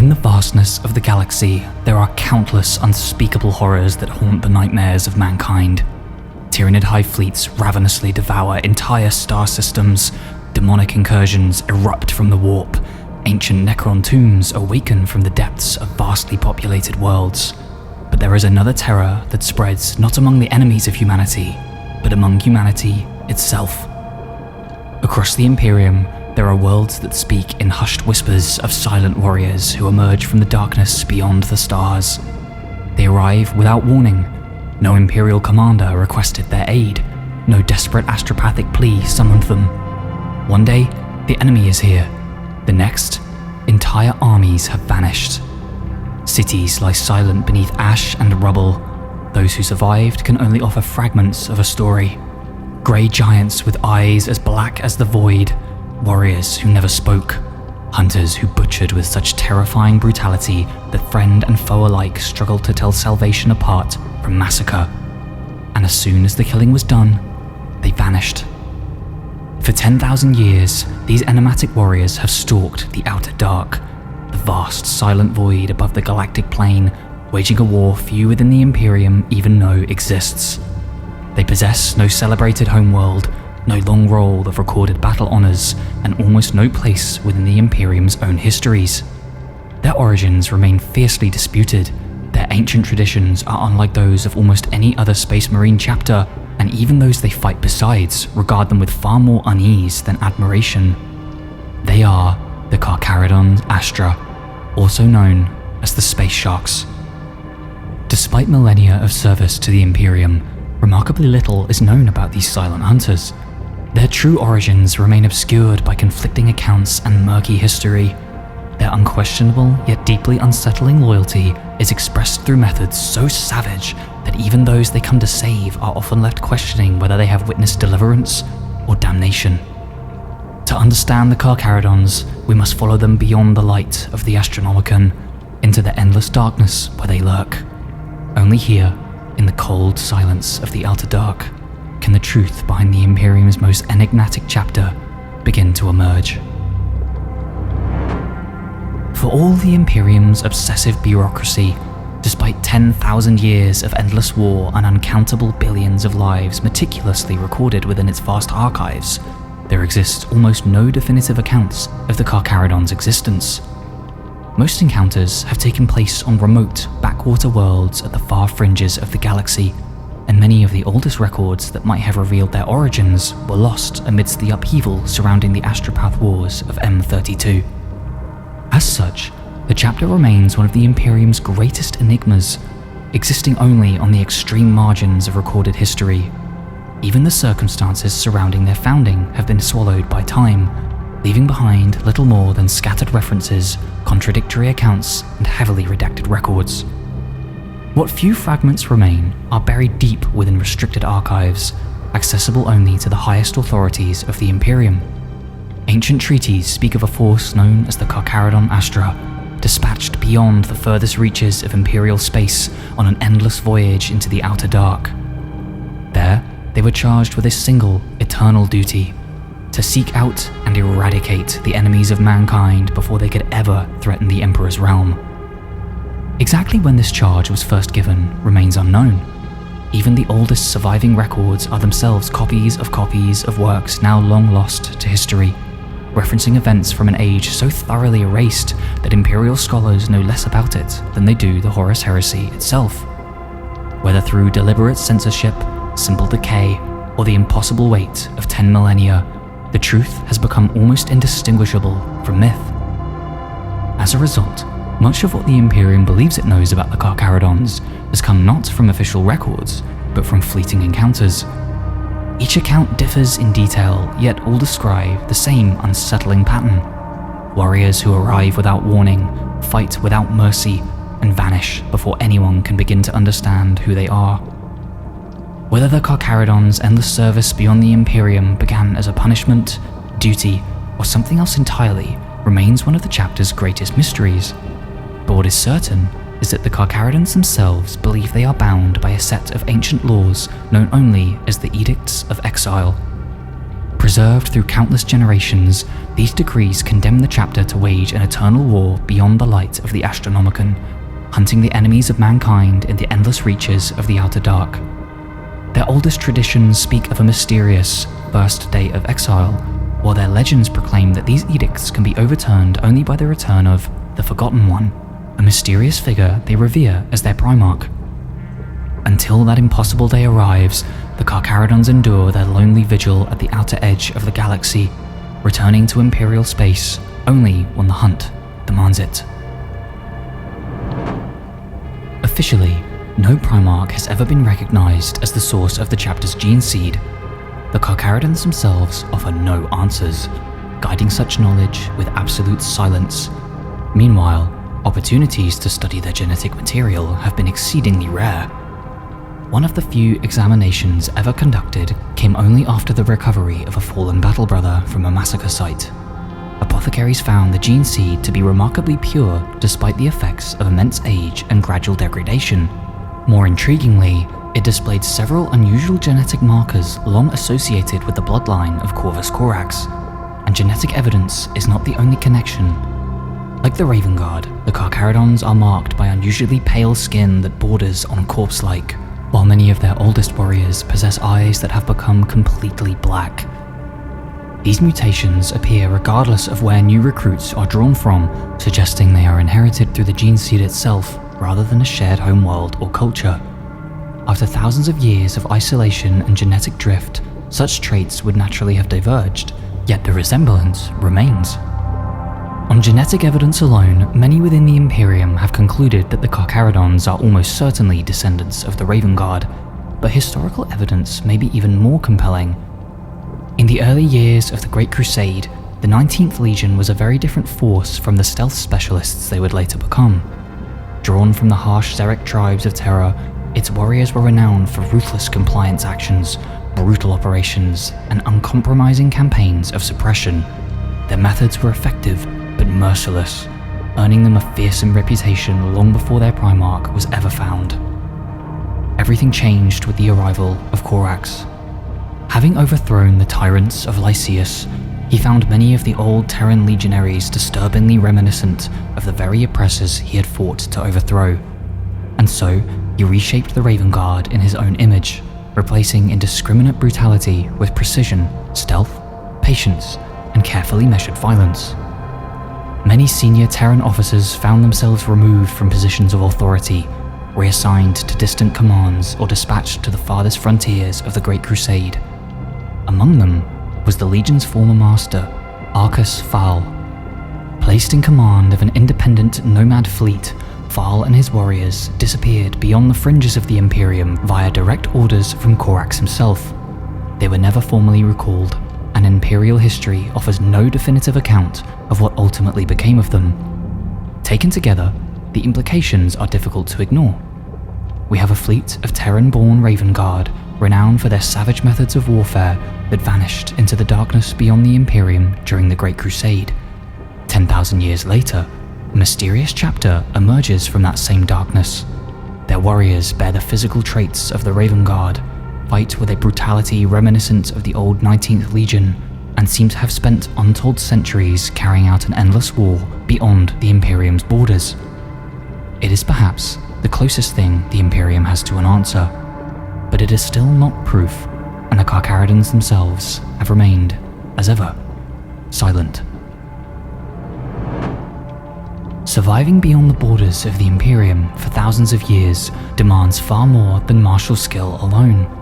In the vastness of the galaxy, there are countless unspeakable horrors that haunt the nightmares of mankind. Tyranid hive fleets ravenously devour entire star systems, demonic incursions erupt from the warp, ancient Necron tombs awaken from the depths of vastly populated worlds. But there is another terror that spreads not among the enemies of humanity, but among humanity itself. Across the Imperium, there are worlds that speak in hushed whispers of silent warriors who emerge from the darkness beyond the stars. They arrive without warning. No Imperial commander requested their aid. No desperate astropathic plea summoned them. One day, the enemy is here. The next, entire armies have vanished. Cities lie silent beneath ash and rubble. Those who survived can only offer fragments of a story. Grey giants with eyes as black as the void. Warriors who never spoke, hunters who butchered with such terrifying brutality that friend and foe alike struggled to tell salvation apart from massacre. And as soon as the killing was done, they vanished. For 10,000 years, these enigmatic warriors have stalked the outer dark, the vast silent void above the galactic plane, waging a war few within the Imperium even know exists. They possess no celebrated homeworld, no long roll of recorded battle honors, and almost no place within the Imperium's own histories. Their origins remain fiercely disputed. Their ancient traditions are unlike those of almost any other Space Marine chapter, and even those they fight besides regard them with far more unease than admiration. They are the Carcharodons Astra, also known as the Space Sharks. Despite millennia of service to the Imperium, remarkably little is known about these silent hunters. Their true origins remain obscured by conflicting accounts and murky history. Their unquestionable yet deeply unsettling loyalty is expressed through methods so savage that even those they come to save are often left questioning whether they have witnessed deliverance or damnation. To understand the Carcharodons, we must follow them beyond the light of the Astronomicon, into the endless darkness where they lurk. Only here, in the cold silence of the Outer Dark, can the truth behind the Imperium's most enigmatic chapter begin to emerge. For all the Imperium's obsessive bureaucracy, despite 10,000 years of endless war and uncountable billions of lives meticulously recorded within its vast archives, there exist almost no definitive accounts of the Carcharodons' existence. Most encounters have taken place on remote, backwater worlds at the far fringes of the galaxy, and many of the oldest records that might have revealed their origins were lost amidst the upheaval surrounding the Astropath Wars of M32. As such, the chapter remains one of the Imperium's greatest enigmas, existing only on the extreme margins of recorded history. Even the circumstances surrounding their founding have been swallowed by time, leaving behind little more than scattered references, contradictory accounts, and heavily redacted records. What few fragments remain are buried deep within restricted archives, accessible only to the highest authorities of the Imperium. Ancient treaties speak of a force known as the Carcharodon Astra, dispatched beyond the furthest reaches of Imperial space on an endless voyage into the Outer Dark. There, they were charged with a single, eternal duty: to seek out and eradicate the enemies of mankind before they could ever threaten the Emperor's realm. Exactly when this charge was first given remains unknown. Even the oldest surviving records are themselves copies of works now long lost to history, referencing events from an age so thoroughly erased that Imperial scholars know less about it than they do the Horus Heresy itself. Whether through deliberate censorship, simple decay, or the impossible wait of 10 millennia, the truth has become almost indistinguishable from myth. As a result, much of what the Imperium believes it knows about the Carcharodons has come not from official records, but from fleeting encounters. Each account differs in detail, yet all describe the same unsettling pattern: warriors who arrive without warning, fight without mercy, and vanish before anyone can begin to understand who they are. Whether the Carcharodons' endless service beyond the Imperium began as a punishment, duty, or something else entirely remains one of the chapter's greatest mysteries. But what is certain is that the Carcharodons themselves believe they are bound by a set of ancient laws known only as the Edicts of Exile. Preserved through countless generations, these decrees condemn the chapter to wage an eternal war beyond the light of the Astronomicon, hunting the enemies of mankind in the endless reaches of the Outer Dark. Their oldest traditions speak of a mysterious first day of exile, while their legends proclaim that these edicts can be overturned only by the return of the Forgotten One, a mysterious figure they revere as their Primarch. Until that impossible day arrives, the Carcharodons endure their lonely vigil at the outer edge of the galaxy, returning to Imperial space only when the hunt demands it. Officially, no Primarch has ever been recognized as the source of the chapter's gene seed. The Carcharodons themselves offer no answers, guiding such knowledge with absolute silence. Meanwhile, opportunities to study their genetic material have been exceedingly rare. One of the few examinations ever conducted came only after the recovery of a fallen battle brother from a massacre site. Apothecaries found the gene seed to be remarkably pure despite the effects of immense age and gradual degradation. More intriguingly, it displayed several unusual genetic markers long associated with the bloodline of Corvus Corax, and genetic evidence is not the only connection. Like the Raven Guard, the Carcharodons are marked by unusually pale skin that borders on corpse-like, while many of their oldest warriors possess eyes that have become completely black. These mutations appear regardless of where new recruits are drawn from, suggesting they are inherited through the gene seed itself rather than a shared homeworld or culture. After thousands of years of isolation and genetic drift, such traits would naturally have diverged, yet the resemblance remains. On genetic evidence alone, many within the Imperium have concluded that the Carcharodons are almost certainly descendants of the Raven Guard, but historical evidence may be even more compelling. In the early years of the Great Crusade, the 19th Legion was a very different force from the stealth specialists they would later become. Drawn from the harsh Xeric tribes of Terra, its warriors were renowned for ruthless compliance actions, brutal operations, and uncompromising campaigns of suppression. Their methods were effective, but merciless, earning them a fearsome reputation long before their Primarch was ever found. Everything changed with the arrival of Corax. Having overthrown the tyrants of Lycius, he found many of the old Terran legionaries disturbingly reminiscent of the very oppressors he had fought to overthrow, and so he reshaped the Raven Guard in his own image, replacing indiscriminate brutality with precision, stealth, patience, and carefully measured violence. Many senior Terran officers found themselves removed from positions of authority, reassigned to distant commands or dispatched to the farthest frontiers of the Great Crusade. Among them was the Legion's former master, Arcus Fahl. Placed in command of an independent nomad fleet, Fahl and his warriors disappeared beyond the fringes of the Imperium via direct orders from Corax himself. They were never formally recalled, and Imperial history offers no definitive account of what ultimately became of them. Taken together, the implications are difficult to ignore. We have a fleet of Terran-born Raven Guard, renowned for their savage methods of warfare, that vanished into the darkness beyond the Imperium during the Great Crusade. 10,000 years later, a mysterious chapter emerges from that same darkness. Their warriors bear the physical traits of the Raven Guard, fight with a brutality reminiscent of the old 19th Legion, and seem to have spent untold centuries carrying out an endless war beyond the Imperium's borders. It is perhaps the closest thing the Imperium has to an answer, but it is still not proof, and the Carcharodons themselves have remained, as ever, silent. Surviving beyond the borders of the Imperium for thousands of years demands far more than martial skill alone.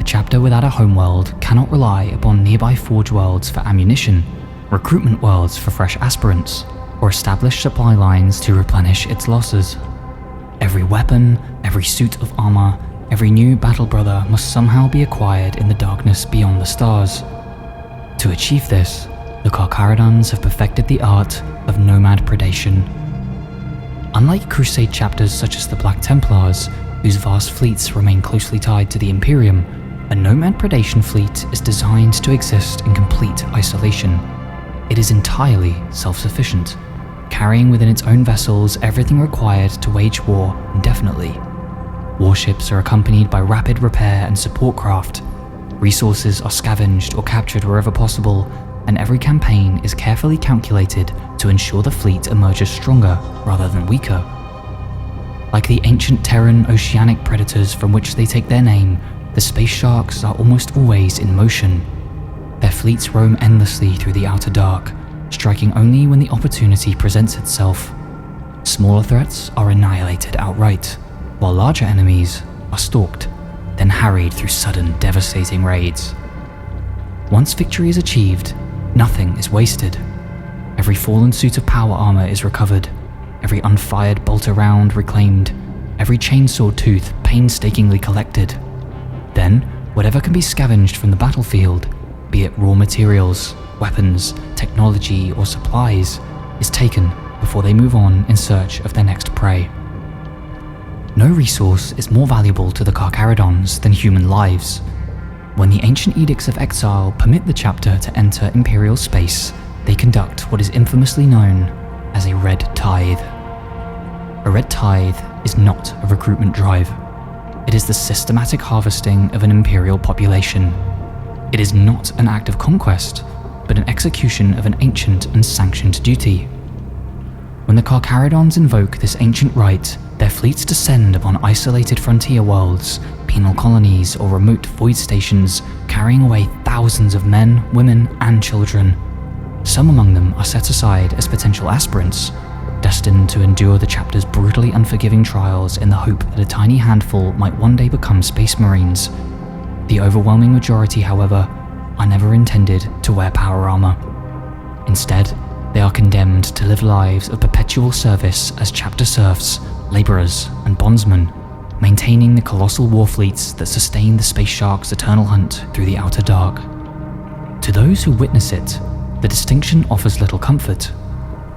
A chapter without a homeworld cannot rely upon nearby forge worlds for ammunition, recruitment worlds for fresh aspirants, or established supply lines to replenish its losses. Every weapon, every suit of armor, every new battle brother must somehow be acquired in the darkness beyond the stars. To achieve this, the Carcharodons have perfected the art of nomad predation. Unlike Crusade chapters such as the Black Templars, whose vast fleets remain closely tied to the Imperium, a nomad predation fleet is designed to exist in complete isolation. It is entirely self-sufficient, carrying within its own vessels everything required to wage war indefinitely. Warships are accompanied by rapid repair and support craft. Resources are scavenged or captured wherever possible, and every campaign is carefully calculated to ensure the fleet emerges stronger rather than weaker. Like the ancient Terran oceanic predators from which they take their name, the space sharks are almost always in motion. Their fleets roam endlessly through the outer dark, striking only when the opportunity presents itself. Smaller threats are annihilated outright, while larger enemies are stalked, then harried through sudden, devastating raids. Once victory is achieved, nothing is wasted. Every fallen suit of power armor is recovered, every unfired bolter round reclaimed, every chainsaw tooth painstakingly collected. Then, whatever can be scavenged from the battlefield, be it raw materials, weapons, technology, or supplies, is taken before they move on in search of their next prey. No resource is more valuable to the Carcharodons than human lives. When the ancient edicts of exile permit the chapter to enter Imperial space, they conduct what is infamously known as a Red Tithe. A Red Tithe is not a recruitment drive. It is the systematic harvesting of an Imperial population. It is not an act of conquest, but an execution of an ancient and sanctioned duty. When the Carcharodons invoke this ancient rite, their fleets descend upon isolated frontier worlds, penal colonies, or remote void stations, carrying away thousands of men, women, and children. Some among them are set aside as potential aspirants, destined to endure the chapter's brutally unforgiving trials in the hope that a tiny handful might one day become Space Marines. The overwhelming majority, however, are never intended to wear power armor. Instead, they are condemned to live lives of perpetual service as chapter serfs, laborers, and bondsmen, maintaining the colossal war fleets that sustain the Space Shark's eternal hunt through the outer dark. To those who witness it, the distinction offers little comfort.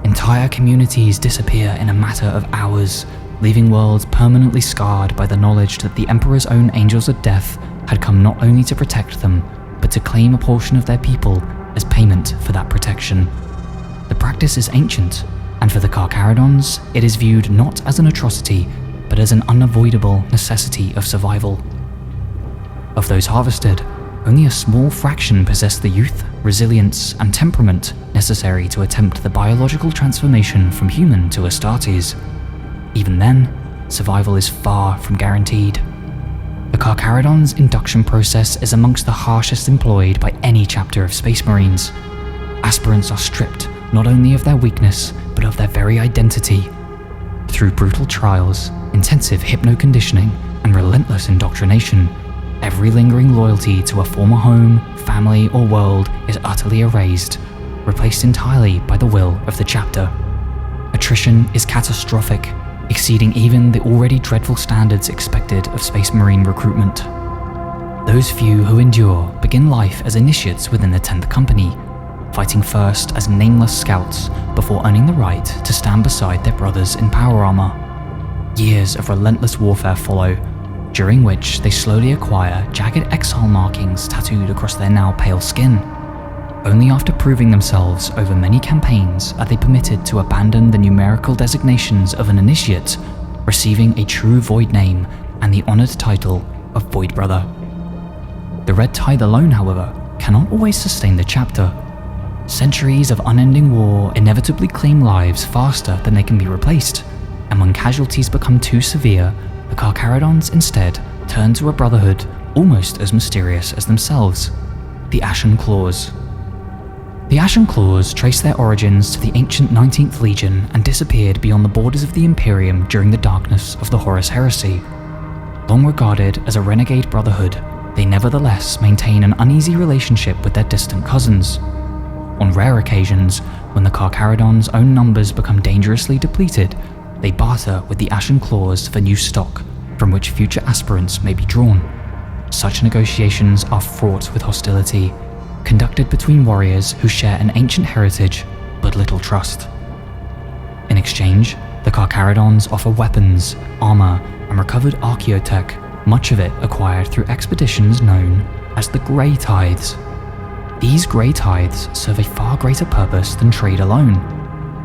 Entire communities disappear in a matter of hours, leaving worlds permanently scarred by the knowledge that the Emperor's own Angels of Death had come not only to protect them, but to claim a portion of their people as payment for that protection. The practice is ancient, and for the Carcharodons, it is viewed not as an atrocity, but as an unavoidable necessity of survival. Of those harvested, only a small fraction possess the youth, resilience, and temperament necessary to attempt the biological transformation from human to Astartes. Even then, survival is far from guaranteed. The Carcharodons' induction process is amongst the harshest employed by any chapter of Space Marines. Aspirants are stripped not only of their weakness, but of their very identity. Through brutal trials, intensive hypno-conditioning, and relentless indoctrination, every lingering loyalty to a former home, family, or world is utterly erased, replaced entirely by the will of the chapter. Attrition is catastrophic, exceeding even the already dreadful standards expected of Space Marine recruitment. Those few who endure begin life as initiates within the 10th Company, fighting first as nameless scouts before earning the right to stand beside their brothers in power armor. Years of relentless warfare follow, during which they slowly acquire jagged exile markings tattooed across their now pale skin. Only after proving themselves over many campaigns are they permitted to abandon the numerical designations of an initiate, receiving a true Void name and the honored title of Void Brother. The Red Tithe alone, however, cannot always sustain the chapter. Centuries of unending war inevitably claim lives faster than they can be replaced, and when casualties become too severe, the Carcharodons instead turn to a brotherhood almost as mysterious as themselves, the Ashen Claws. The Ashen Claws trace their origins to the ancient 19th Legion and disappeared beyond the borders of the Imperium during the darkness of the Horus Heresy. Long regarded as a renegade brotherhood, they nevertheless maintain an uneasy relationship with their distant cousins. On rare occasions, when the Carcharodons' own numbers become dangerously depleted, they barter with the Ashen Claws for new stock, from which future aspirants may be drawn. Such negotiations are fraught with hostility, conducted between warriors who share an ancient heritage but little trust. In exchange, the Carcharodons offer weapons, armor, and recovered archaeotech, much of it acquired through expeditions known as the Red Tithes. These Red Tithes serve a far greater purpose than trade alone.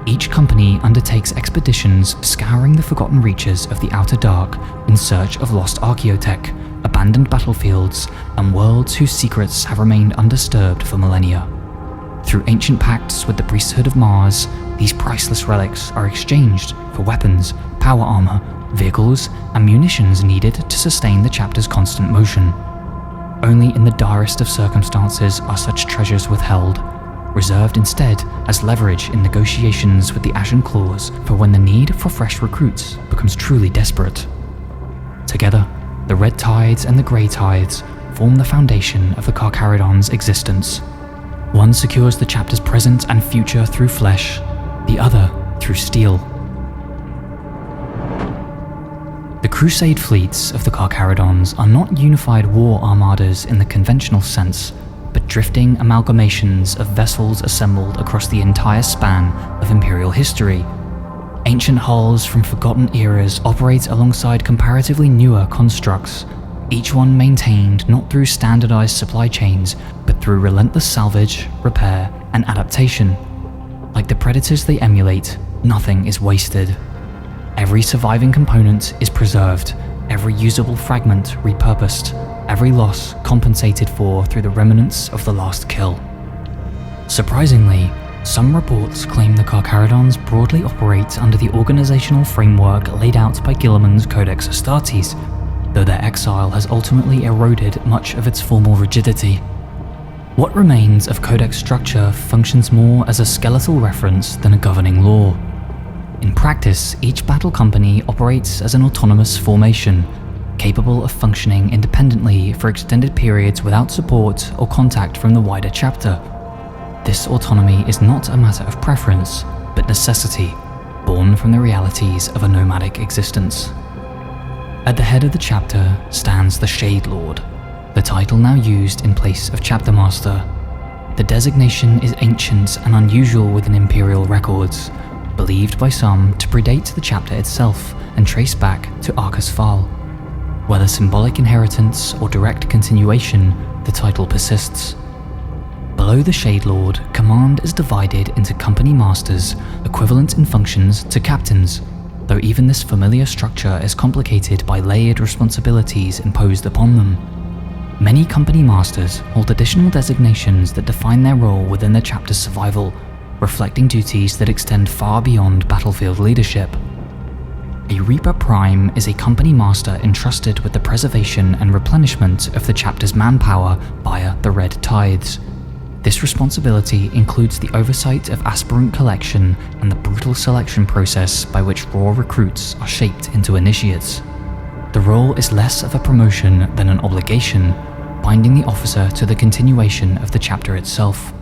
Each company undertakes expeditions scouring the forgotten reaches of the Outer Dark in search of lost archaeotech, abandoned battlefields, and worlds whose secrets have remained undisturbed for millennia. Through ancient pacts with the priesthood of Mars, these priceless relics are exchanged for weapons, power armor, vehicles, and munitions needed to sustain the chapter's constant motion. Only in the direst of circumstances are such treasures withheld, reserved instead as leverage in negotiations with the Ashen Claws for when the need for fresh recruits becomes truly desperate. Together, the Red Tithes and the Grey Tithes form the foundation of the Carcharodons' existence. One secures the chapter's present and future through flesh, the other through steel. The Crusade fleets of the Carcharodons are not unified war armadas in the conventional sense, but drifting amalgamations of vessels assembled across the entire span of Imperial history. Ancient hulls from forgotten eras operate alongside comparatively newer constructs, each one maintained not through standardized supply chains, but through relentless salvage, repair, and adaptation. Like the predators they emulate, nothing is wasted. Every surviving component is preserved, every usable fragment repurposed, every loss compensated for through the remnants of the last kill. Surprisingly, some reports claim the Carcharodons broadly operate under the organizational framework laid out by Guilliman's Codex Astartes, though their exile has ultimately eroded much of its formal rigidity. What remains of Codex structure functions more as a skeletal reference than a governing law. In practice, each battle company operates as an autonomous formation, capable of functioning independently for extended periods without support or contact from the wider chapter. This autonomy is not a matter of preference, but necessity, born from the realities of a nomadic existence. At the head of the chapter stands the Shade Lord, the title now used in place of Chapter Master. The designation is ancient and unusual within Imperial records, believed by some to predate the chapter itself and trace back to Arcus Phaal. Whether symbolic inheritance or direct continuation, the title persists. Below the Shade Lord, command is divided into company masters, equivalent in functions to captains, though even this familiar structure is complicated by layered responsibilities imposed upon them. Many company masters hold additional designations that define their role within the chapter's survival, reflecting duties that extend far beyond battlefield leadership. A Reaper Prime is a company master entrusted with the preservation and replenishment of the chapter's manpower via the Red Tithes. This responsibility includes the oversight of aspirant collection and the brutal selection process by which raw recruits are shaped into initiates. The role is less of a promotion than an obligation, binding the officer to the continuation of the chapter itself.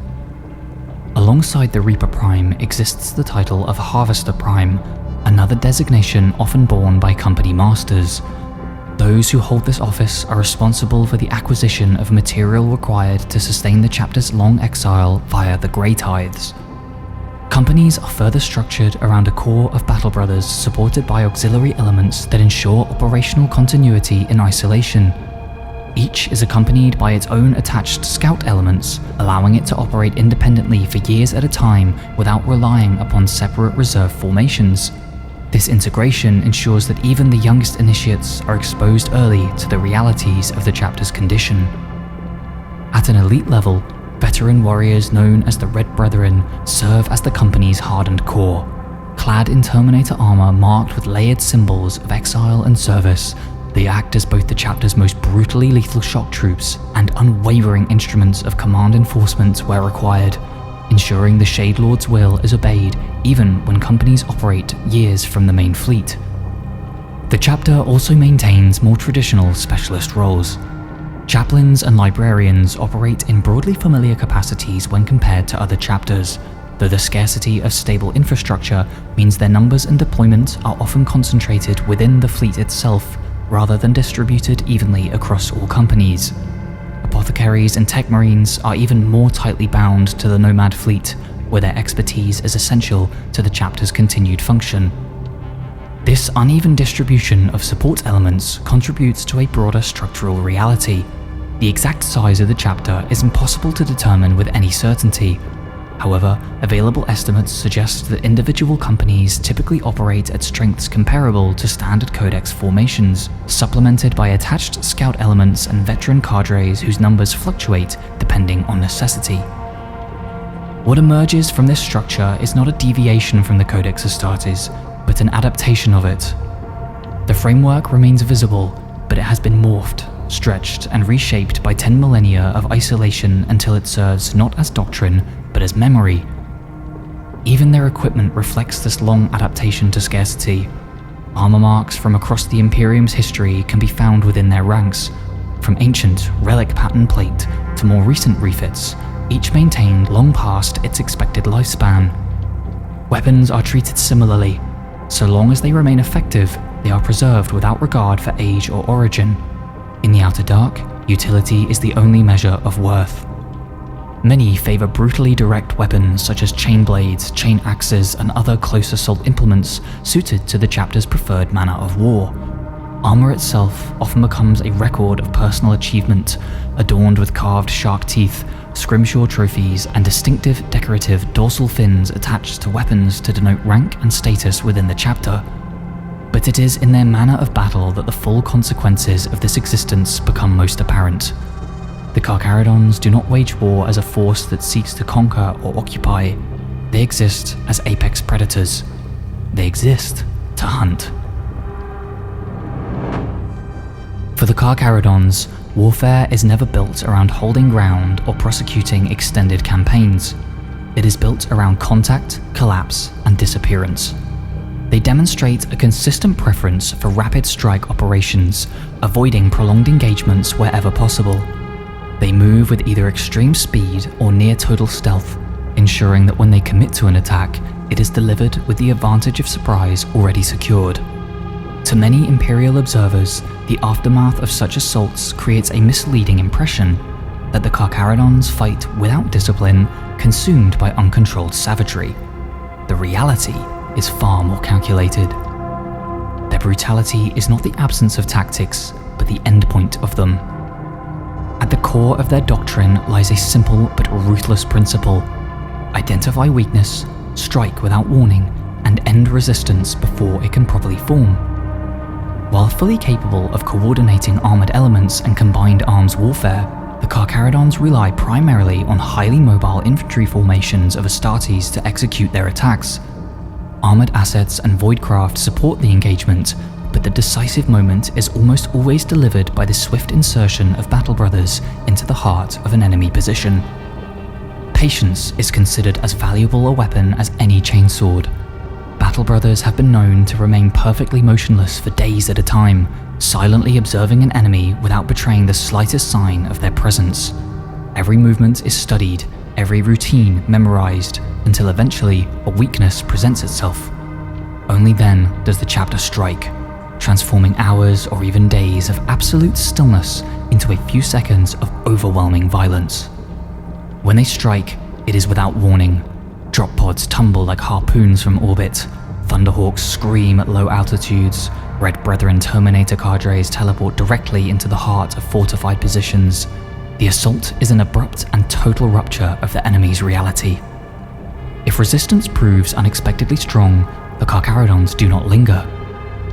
Alongside the Reaper Prime exists the title of Harvester Prime, another designation often borne by company masters. Those who hold this office are responsible for the acquisition of material required to sustain the chapter's long exile via the Grey Tithes. Companies are further structured around a core of battle brothers supported by auxiliary elements that ensure operational continuity in isolation. Each is accompanied by its own attached scout elements, allowing it to operate independently for years at a time without relying upon separate reserve formations. This integration ensures that even the youngest initiates are exposed early to the realities of the chapter's condition. At an elite level, veteran warriors known as the Red Brethren serve as the company's hardened core. Clad in Terminator armor marked with layered symbols of exile and service, they act as both the chapter's most brutally lethal shock troops and unwavering instruments of command enforcement where required, ensuring the Shade Lord's will is obeyed even when companies operate years from the main fleet. The chapter also maintains more traditional specialist roles. Chaplains and librarians operate in broadly familiar capacities when compared to other chapters, though the scarcity of stable infrastructure means their numbers and deployment are often concentrated within the fleet itself rather than distributed evenly across all companies. Apothecaries and tech marines are even more tightly bound to the Nomad fleet, where their expertise is essential to the chapter's continued function. This uneven distribution of support elements contributes to a broader structural reality. The exact size of the chapter is impossible to determine with any certainty. However, available estimates suggest that individual companies typically operate at strengths comparable to standard Codex formations, supplemented by attached scout elements and veteran cadres whose numbers fluctuate depending on necessity. What emerges from this structure is not a deviation from the Codex Astartes, but an adaptation of it. The framework remains visible, but it has been morphed, stretched, and reshaped by 10 millennia of isolation until it serves not as doctrine, but as memory. Even their equipment reflects this long adaptation to scarcity. Armor marks from across the Imperium's history can be found within their ranks, from ancient relic pattern plate to more recent refits, each maintained long past its expected lifespan. Weapons are treated similarly. So long as they remain effective, they are preserved without regard for age or origin. In the Outer Dark, utility is the only measure of worth. Many favor brutally direct weapons such as chain blades, chain axes, and other close assault implements suited to the chapter's preferred manner of war. Armor itself often becomes a record of personal achievement, adorned with carved shark teeth, scrimshaw trophies, and distinctive decorative dorsal fins attached to weapons to denote rank and status within the chapter. But it is in their manner of battle that the full consequences of this existence become most apparent. The Carcharodons do not wage war as a force that seeks to conquer or occupy. They exist as apex predators. They exist to hunt. For the Carcharodons, warfare is never built around holding ground or prosecuting extended campaigns. It is built around contact, collapse, and disappearance. They demonstrate a consistent preference for rapid strike operations, avoiding prolonged engagements wherever possible. They move with either extreme speed or near total stealth, ensuring that when they commit to an attack, it is delivered with the advantage of surprise already secured. To many Imperial observers, the aftermath of such assaults creates a misleading impression that the Carcharodons fight without discipline, consumed by uncontrolled savagery. The reality is far more calculated. Their brutality is not the absence of tactics, but the endpoint of them. At the core of their doctrine lies a simple but ruthless principle: identify weakness, strike without warning, and end resistance before it can properly form. While fully capable of coordinating armored elements and combined arms warfare, the Carcharodons rely primarily on highly mobile infantry formations of Astartes to execute their attacks. Armored assets and voidcraft support the engagement, but the decisive moment is almost always delivered by the swift insertion of battle brothers into the heart of an enemy position. Patience is considered as valuable a weapon as any chainsword. Battle brothers have been known to remain perfectly motionless for days at a time, silently observing an enemy without betraying the slightest sign of their presence. Every movement is studied, every routine memorized, until eventually a weakness presents itself. Only then does the chapter strike, transforming hours or even days of absolute stillness into a few seconds of overwhelming violence. When they strike, it is without warning. Drop pods tumble like harpoons from orbit, Thunderhawks scream at low altitudes, Red Brethren Terminator cadres teleport directly into the heart of fortified positions. The assault is an abrupt and total rupture of the enemy's reality. If resistance proves unexpectedly strong, the Carcharodons do not linger.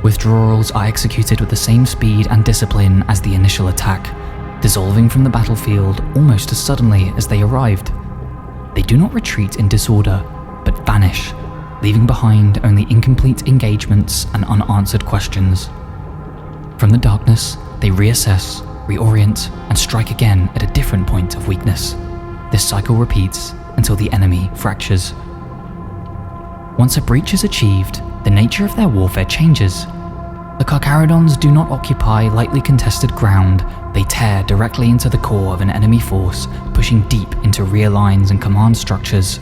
Withdrawals are executed with the same speed and discipline as the initial attack, dissolving from the battlefield almost as suddenly as they arrived. They do not retreat in disorder, but vanish, leaving behind only incomplete engagements and unanswered questions. From the darkness, they reassess, reorient, and strike again at a different point of weakness. This cycle repeats until the enemy fractures. Once a breach is achieved, the nature of their warfare changes. The Carcharodons do not occupy lightly contested ground, they tear directly into the core of an enemy force, pushing deep into rear lines and command structures.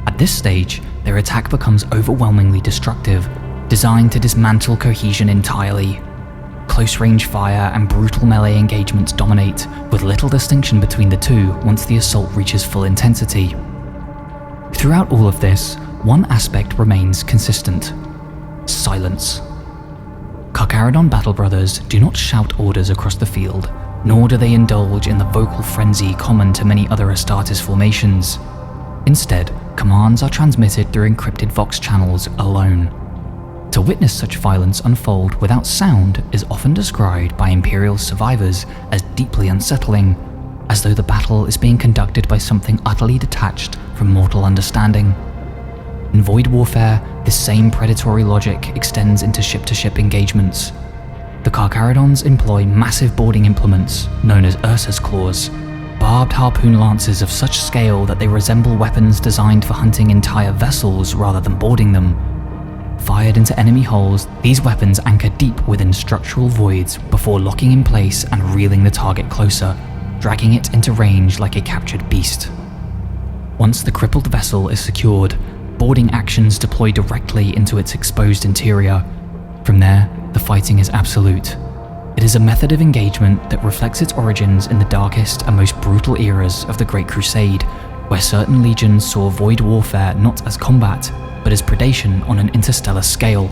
At this stage, their attack becomes overwhelmingly destructive, designed to dismantle cohesion entirely. Close-range fire and brutal melee engagements dominate, with little distinction between the two once the assault reaches full intensity. Throughout all of this, one aspect remains consistent: silence. Carcharodon battle brothers do not shout orders across the field, nor do they indulge in the vocal frenzy common to many other Astartes formations. Instead, commands are transmitted through encrypted vox channels alone. To witness such violence unfold without sound is often described by Imperial survivors as deeply unsettling, as though the battle is being conducted by something utterly detached from mortal understanding. In Void Warfare, this same predatory logic extends into ship-to-ship engagements. The Carcharodons employ massive boarding implements, known as Ursa's Claws, barbed harpoon lances of such scale that they resemble weapons designed for hunting entire vessels rather than boarding them. Fired into enemy hulls, these weapons anchor deep within structural voids before locking in place and reeling the target closer, dragging it into range like a captured beast. Once the crippled vessel is secured, boarding actions deploy directly into its exposed interior. From there, the fighting is absolute. It is a method of engagement that reflects its origins in the darkest and most brutal eras of the Great Crusade, where certain legions saw void warfare not as combat, but as predation on an interstellar scale.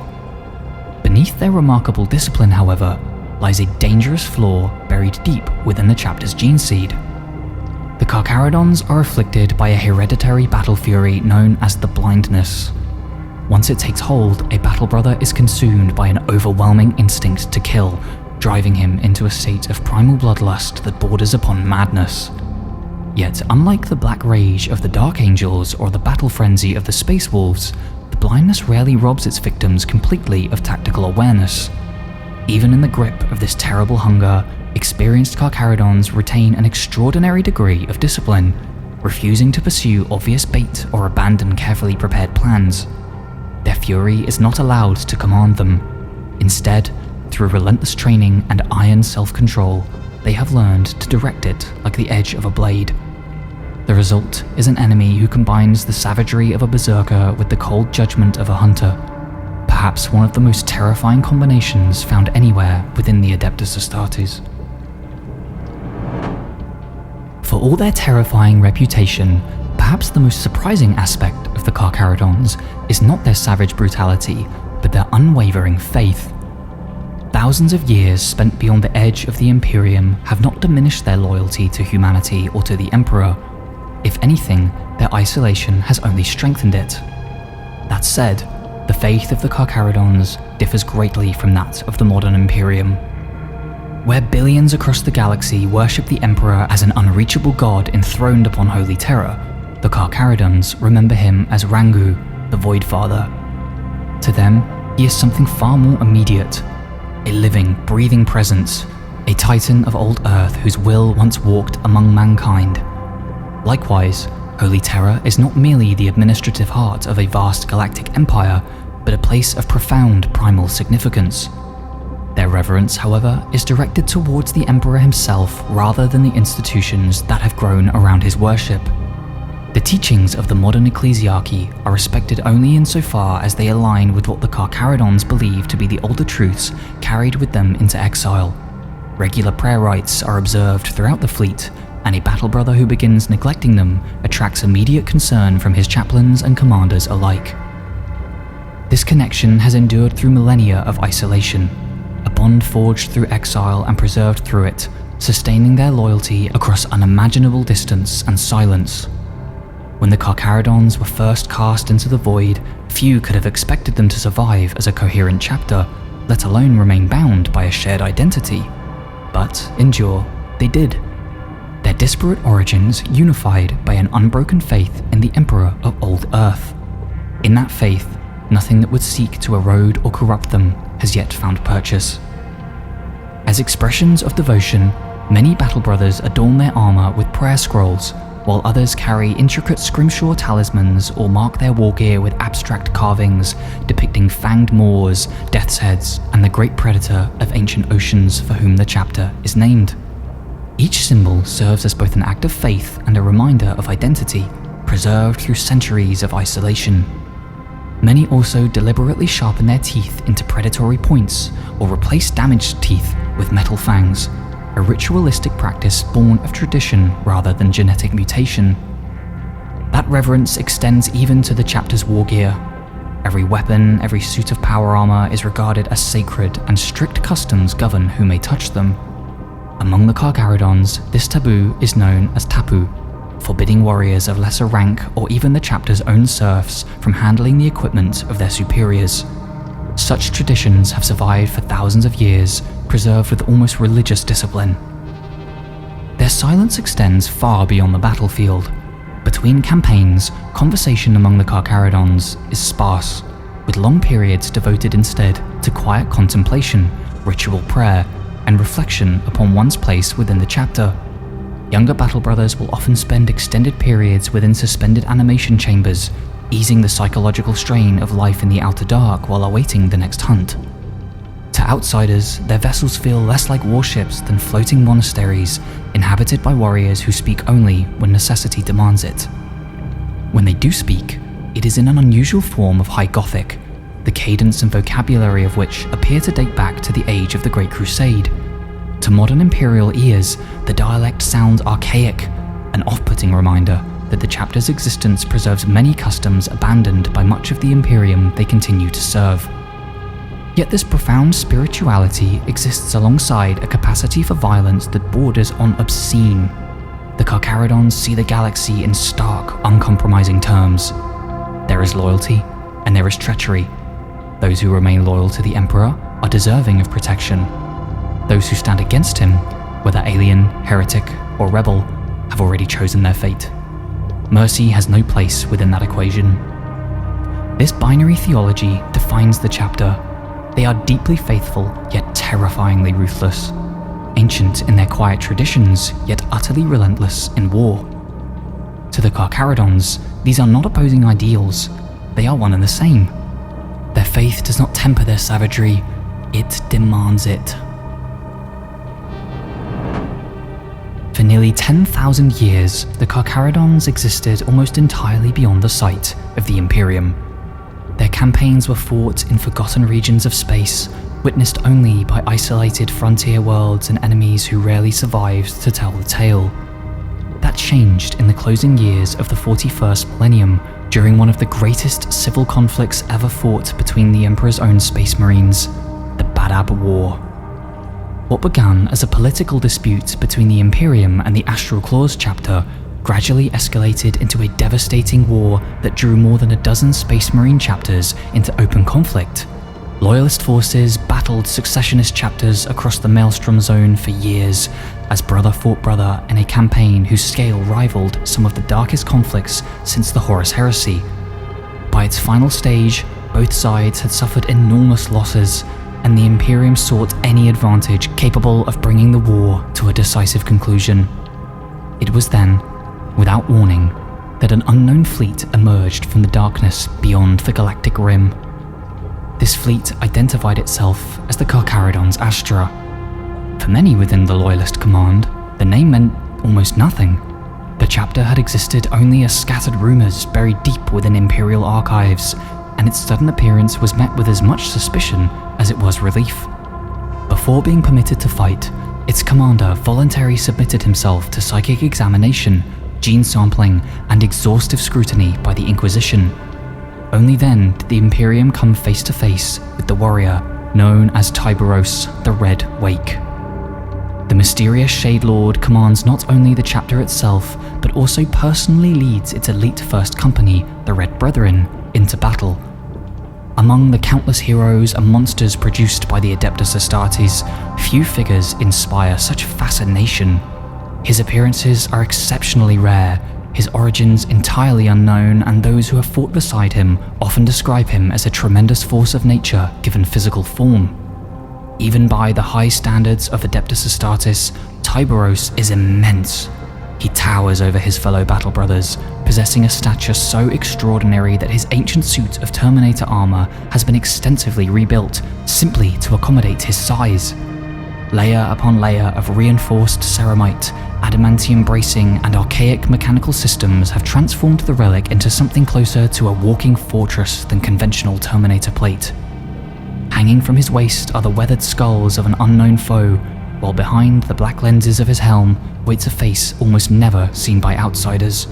Beneath their remarkable discipline, however, lies a dangerous flaw buried deep within the chapter's gene seed. The Carcharodons are afflicted by a hereditary battle fury known as the Blindness. Once it takes hold, a battle brother is consumed by an overwhelming instinct to kill, driving him into a state of primal bloodlust that borders upon madness. Yet, unlike the black rage of the Dark Angels or the battle frenzy of the Space Wolves, the Blindness rarely robs its victims completely of tactical awareness. Even in the grip of this terrible hunger, experienced Carcharodons retain an extraordinary degree of discipline, refusing to pursue obvious bait or abandon carefully prepared plans. Their fury is not allowed to command them. Instead, through relentless training and iron self-control, they have learned to direct it like the edge of a blade. The result is an enemy who combines the savagery of a berserker with the cold judgment of a hunter, perhaps one of the most terrifying combinations found anywhere within the Adeptus Astartes. For all their terrifying reputation, perhaps the most surprising aspect of the Carcharodons is not their savage brutality, but their unwavering faith. Thousands of years spent beyond the edge of the Imperium have not diminished their loyalty to humanity or to the Emperor. If anything, their isolation has only strengthened it. That said, the faith of the Carcharodons differs greatly from that of the modern Imperium. Where billions across the galaxy worship the Emperor as an unreachable god enthroned upon holy terror, the Carcharodons remember him as Rangu, the Void Father. To them, he is something far more immediate, a living, breathing presence, a titan of old Earth whose will once walked among mankind. Likewise, holy terror is not merely the administrative heart of a vast galactic empire, but a place of profound primal significance. Their reverence, however, is directed towards the Emperor himself rather than the institutions that have grown around his worship. The teachings of the modern ecclesiarchy are respected only insofar as they align with what the Carcharodons believe to be the older truths carried with them into exile. Regular prayer rites are observed throughout the fleet, and a battle brother who begins neglecting them attracts immediate concern from his chaplains and commanders alike. This connection has endured through millennia of isolation, a bond forged through exile and preserved through it, sustaining their loyalty across unimaginable distance and silence. When the Carcharodons were first cast into the void, few could have expected them to survive as a coherent chapter, let alone remain bound by a shared identity. But, endure, they did. Their disparate origins unified by an unbroken faith in the Emperor of Old Earth. In that faith, nothing that would seek to erode or corrupt them has yet found purchase. As expressions of devotion, many battle brothers adorn their armor with prayer scrolls, while others carry intricate scrimshaw talismans or mark their war gear with abstract carvings depicting fanged maws, death's heads, and the great predator of ancient oceans for whom the chapter is named. Each symbol serves as both an act of faith and a reminder of identity, preserved through centuries of isolation. Many also deliberately sharpen their teeth into predatory points or replace damaged teeth with metal fangs, a ritualistic practice born of tradition rather than genetic mutation. That reverence extends even to the chapter's war gear. Every weapon, every suit of power armor is regarded as sacred, and strict customs govern who may touch them. Among the Carcharodons, this taboo is known as tapu, forbidding warriors of lesser rank or even the chapter's own serfs from handling the equipment of their superiors. Such traditions have survived for thousands of years, preserved with almost religious discipline. Their silence extends far beyond the battlefield. Between campaigns, conversation among the Carcharodons is sparse, with long periods devoted instead to quiet contemplation, ritual prayer, and reflection upon one's place within the chapter. Younger battle brothers will often spend extended periods within suspended animation chambers, easing the psychological strain of life in the outer dark while awaiting the next hunt. To outsiders, their vessels feel less like warships than floating monasteries inhabited by warriors who speak only when necessity demands it. When they do speak, it is in an unusual form of High Gothic, the cadence and vocabulary of which appear to date back to the age of the Great Crusade. To modern imperial ears, the dialect sounds archaic, an off-putting reminder that the chapter's existence preserves many customs abandoned by much of the Imperium they continue to serve. Yet this profound spirituality exists alongside a capacity for violence that borders on obscene. The Carcharodons see the galaxy in stark, uncompromising terms. There is loyalty, and there is treachery. Those who remain loyal to the Emperor are deserving of protection. Those who stand against him, whether alien, heretic, or rebel, have already chosen their fate. Mercy has no place within that equation. This binary theology defines the chapter. They are deeply faithful, yet terrifyingly ruthless. Ancient in their quiet traditions, yet utterly relentless in war. To the Carcharodons, these are not opposing ideals. They are one and the same. Their faith does not temper their savagery, it demands it. For nearly 10,000 years, the Carcharodons existed almost entirely beyond the sight of the Imperium. Their campaigns were fought in forgotten regions of space, witnessed only by isolated frontier worlds and enemies who rarely survived to tell the tale. That changed in the closing years of the 41st millennium, during one of the greatest civil conflicts ever fought between the Emperor's own space marines, the Badab War. What began as a political dispute between the Imperium and the Astral Claws chapter gradually escalated into a devastating war that drew more than a dozen Space Marine chapters into open conflict. Loyalist forces battled successionist chapters across the Maelstrom Zone for years, as brother fought brother in a campaign whose scale rivaled some of the darkest conflicts since the Horus Heresy. By its final stage, both sides had suffered enormous losses, and the Imperium sought any advantage capable of bringing the war to a decisive conclusion. It was then, without warning, that an unknown fleet emerged from the darkness beyond the galactic rim. This fleet identified itself as the Carcharodons Astra. For many within the Loyalist command, the name meant almost nothing. The chapter had existed only as scattered rumors buried deep within Imperial archives, and its sudden appearance was met with as much suspicion as it was relief. Before being permitted to fight, its commander voluntarily submitted himself to psychic examination, gene sampling, and exhaustive scrutiny by the Inquisition. Only then did the Imperium come face to face with the warrior known as Tyberos the Red Wake. The mysterious Shade Lord commands not only the chapter itself, but also personally leads its elite first company, the Red Brethren, into battle. Among the countless heroes and monsters produced by the Adeptus Astartes, few figures inspire such fascination. His appearances are exceptionally rare, his origins entirely unknown, and those who have fought beside him often describe him as a tremendous force of nature given physical form. Even by the high standards of Adeptus Astartes, Tyberos is immense. He towers over his fellow battle brothers, possessing a stature so extraordinary that his ancient suit of Terminator armor has been extensively rebuilt simply to accommodate his size. Layer upon layer of reinforced ceramite, adamantium bracing, and archaic mechanical systems have transformed the relic into something closer to a walking fortress than conventional Terminator plate. Hanging from his waist are the weathered skulls of an unknown foe, while behind the black lenses of his helm waits a face almost never seen by outsiders.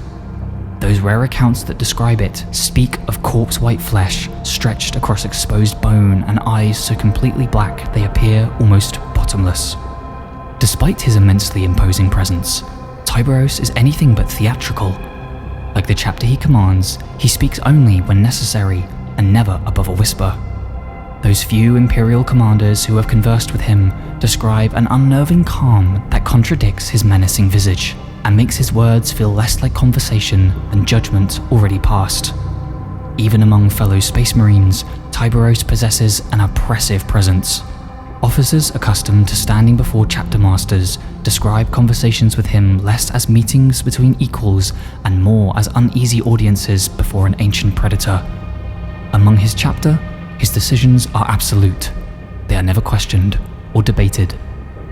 Those rare accounts that describe it speak of corpse-white flesh stretched across exposed bone and eyes so completely black they appear almost bottomless. Despite his immensely imposing presence, Tyberos is anything but theatrical. Like the chapter he commands, he speaks only when necessary and never above a whisper. Those few Imperial commanders who have conversed with him describe an unnerving calm that contradicts his menacing visage and makes his words feel less like conversation than judgment already passed. Even among fellow Space Marines, Tyberos possesses an oppressive presence. Officers accustomed to standing before chapter masters describe conversations with him less as meetings between equals and more as uneasy audiences before an ancient predator. Among his chapter, his decisions are absolute. They are never questioned or debated,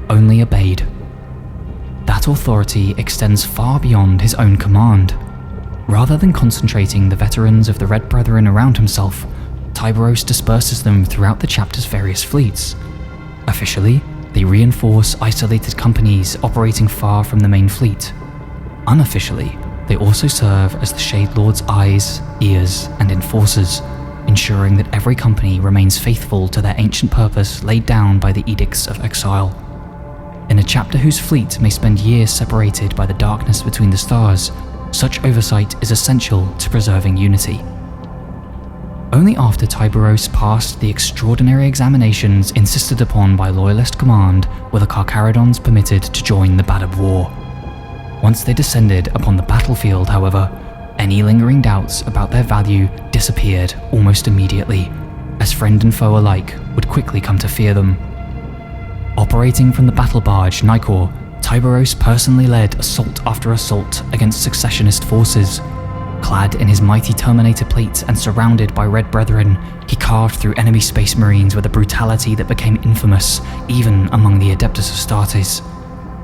only obeyed. That authority extends far beyond his own command. Rather than concentrating the veterans of the Red Brethren around himself, Tyberos disperses them throughout the chapter's various fleets. Officially, they reinforce isolated companies operating far from the main fleet. Unofficially, they also serve as the Shade Lord's eyes, ears, and enforcers, ensuring that every company remains faithful to their ancient purpose laid down by the Edicts of Exile. In a chapter whose fleet may spend years separated by the darkness between the stars, such oversight is essential to preserving unity. Only after Tyberos passed the extraordinary examinations insisted upon by Loyalist Command were the Carcharodons permitted to join the Bad of War. Once they descended upon the battlefield, however, any lingering doubts about their value disappeared almost immediately, as friend and foe alike would quickly come to fear them. Operating from the battle barge Nicor, Tyberos personally led assault after assault against successionist forces. Clad in his mighty Terminator plate and surrounded by Red Brethren, he carved through enemy Space Marines with a brutality that became infamous even among the Adeptus Astartes.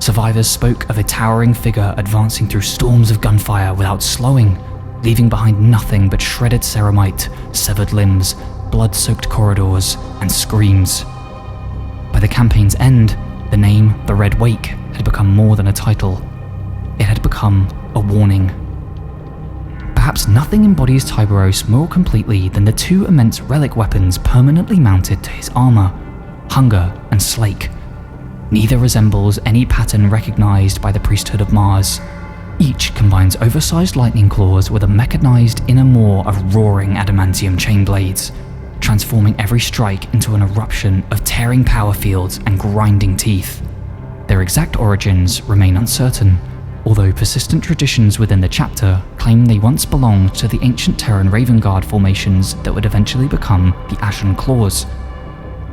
Survivors spoke of a towering figure advancing through storms of gunfire without slowing, leaving behind nothing but shredded ceramite, severed limbs, blood-soaked corridors, and screams. By the campaign's end, the name the Red Wake had become more than a title. It had become a warning. Perhaps nothing embodies Tyberos more completely than the two immense relic weapons permanently mounted to his armor, Hunger and Slake. Neither resembles any pattern recognized by the priesthood of Mars. Each combines oversized lightning claws with a mechanized inner maw of roaring adamantium chain blades, transforming every strike into an eruption of tearing power fields and grinding teeth. Their exact origins remain uncertain, although persistent traditions within the chapter claim they once belonged to the ancient Terran Raven Guard formations that would eventually become the Ashen Claws.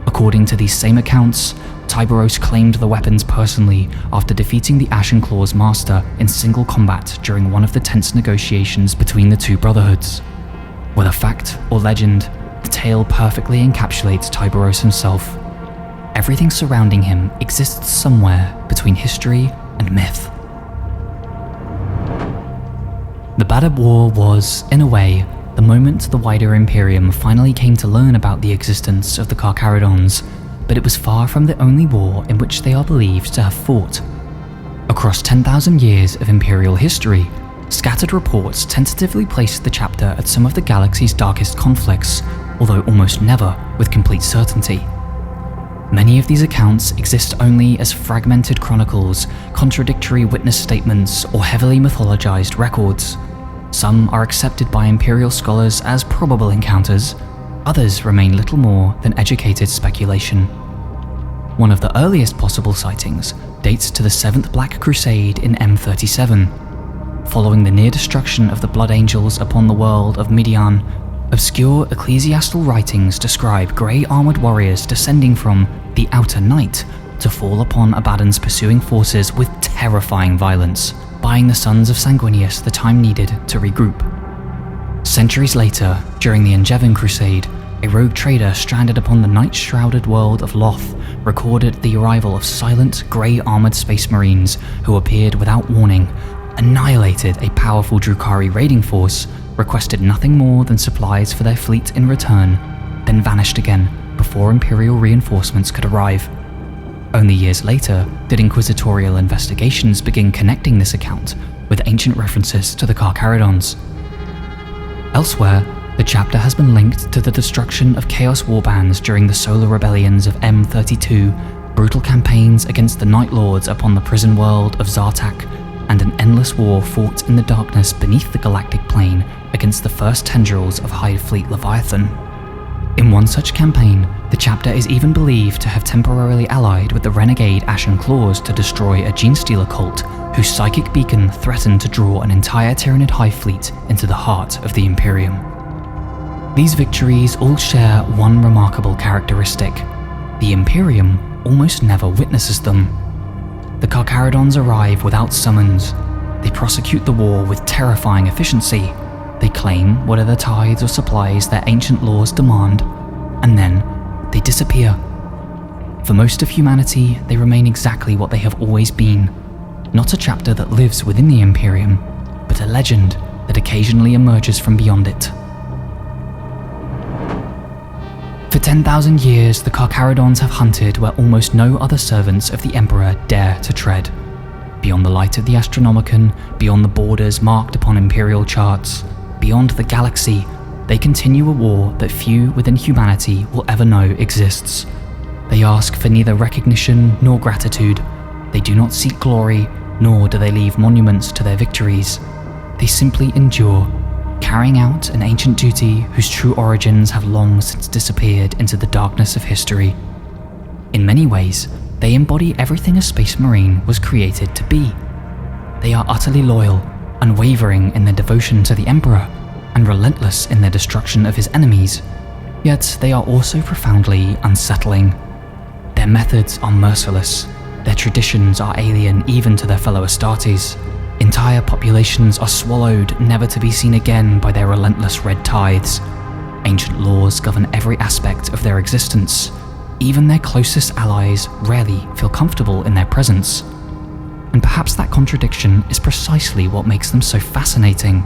According to these same accounts, Tyberos claimed the weapons personally after defeating the Ashen Claws master in single combat during one of the tense negotiations between the two brotherhoods. Whether fact or legend, the tale perfectly encapsulates Tyberos himself. Everything surrounding him exists somewhere between history and myth. The Bad of War was, in a way, the moment the wider Imperium finally came to learn about the existence of the Carcharodons, but it was far from the only war in which they are believed to have fought. Across 10,000 years of Imperial history, scattered reports tentatively placed the chapter at some of the galaxy's darkest conflicts, although almost never with complete certainty. Many of these accounts exist only as fragmented chronicles, contradictory witness statements, or heavily mythologized records. Some are accepted by Imperial scholars as probable encounters, others remain little more than educated speculation. One of the earliest possible sightings dates to the 7th Black Crusade in M37. Following the near destruction of the Blood Angels upon the world of Midian, obscure ecclesiastical writings describe grey-armoured warriors descending from the Outer Night to fall upon Abaddon's pursuing forces with terrifying violence, buying the sons of Sanguinius the time needed to regroup. Centuries later, during the Angevin Crusade, a rogue trader stranded upon the night-shrouded world of Loth recorded the arrival of silent, grey-armoured space marines who appeared without warning, annihilated a powerful Drukhari raiding force, requested nothing more than supplies for their fleet in return, then vanished again before Imperial reinforcements could arrive. Only years later did inquisitorial investigations begin connecting this account with ancient references to the Carcharodons. Elsewhere, the chapter has been linked to the destruction of Chaos warbands during the solar rebellions of M32, brutal campaigns against the Night Lords upon the prison world of Zartak, and an endless war fought in the darkness beneath the galactic plane against the first tendrils of Hive Fleet Leviathan. In one such campaign, the chapter is even believed to have temporarily allied with the renegade Ashen Claws to destroy a Genestealer cult whose psychic beacon threatened to draw an entire Tyranid Hive Fleet into the heart of the Imperium. These victories all share one remarkable characteristic: the Imperium almost never witnesses them. The Carcharodons arrive without summons. They prosecute the war with terrifying efficiency. They claim whatever tithes or supplies their ancient laws demand, and then they disappear. For most of humanity, they remain exactly what they have always been. Not a chapter that lives within the Imperium, but a legend that occasionally emerges from beyond it. For 10,000 years, the Carcharodons have hunted where almost no other servants of the Emperor dare to tread. Beyond the light of the Astronomicon, beyond the borders marked upon Imperial charts, beyond the galaxy, they continue a war that few within humanity will ever know exists. They ask for neither recognition nor gratitude. They do not seek glory, nor do they leave monuments to their victories. They simply endure, carrying out an ancient duty whose true origins have long since disappeared into the darkness of history. In many ways, they embody everything a Space Marine was created to be. They are utterly loyal, unwavering in their devotion to the Emperor, and relentless in their destruction of his enemies, yet they are also profoundly unsettling. Their methods are merciless, their traditions are alien even to their fellow Astartes. Entire populations are swallowed, never to be seen again by their relentless Red Tithes. Ancient laws govern every aspect of their existence. Even their closest allies rarely feel comfortable in their presence. And perhaps that contradiction is precisely what makes them so fascinating.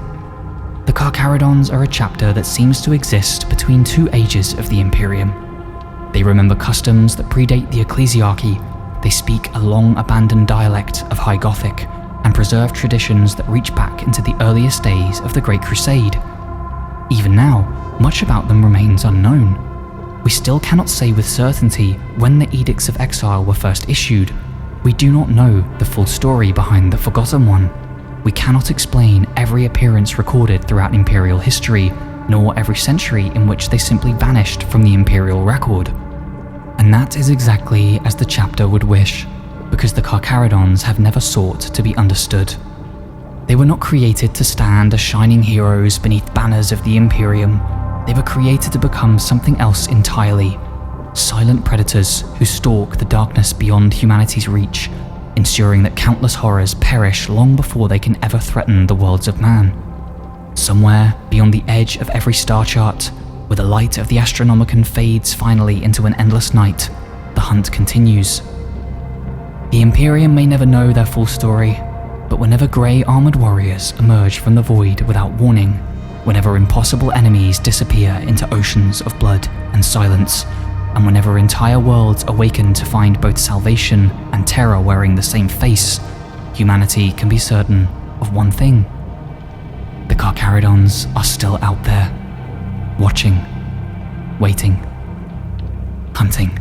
The Carcharodons are a chapter that seems to exist between two ages of the Imperium. They remember customs that predate the Ecclesiarchy. They speak a long-abandoned dialect of High Gothic, and preserve traditions that reach back into the earliest days of the Great Crusade. Even now, much about them remains unknown. We still cannot say with certainty when the Edicts of Exile were first issued. We do not know the full story behind the Forgotten One. We cannot explain every appearance recorded throughout Imperial history, nor every century in which they simply vanished from the Imperial record. And that is exactly as the chapter would wish, because the Carcharodons have never sought to be understood. They were not created to stand as shining heroes beneath banners of the Imperium. They were created to become something else entirely. Silent predators who stalk the darkness beyond humanity's reach, ensuring that countless horrors perish long before they can ever threaten the worlds of man. Somewhere beyond the edge of every star chart, where the light of the Astronomicon fades finally into an endless night, the hunt continues. The Imperium may never know their full story, but whenever grey armoured warriors emerge from the void without warning, whenever impossible enemies disappear into oceans of blood and silence, and whenever entire worlds awaken to find both salvation and terror wearing the same face, humanity can be certain of one thing: the Carcharodons are still out there, watching, waiting, hunting.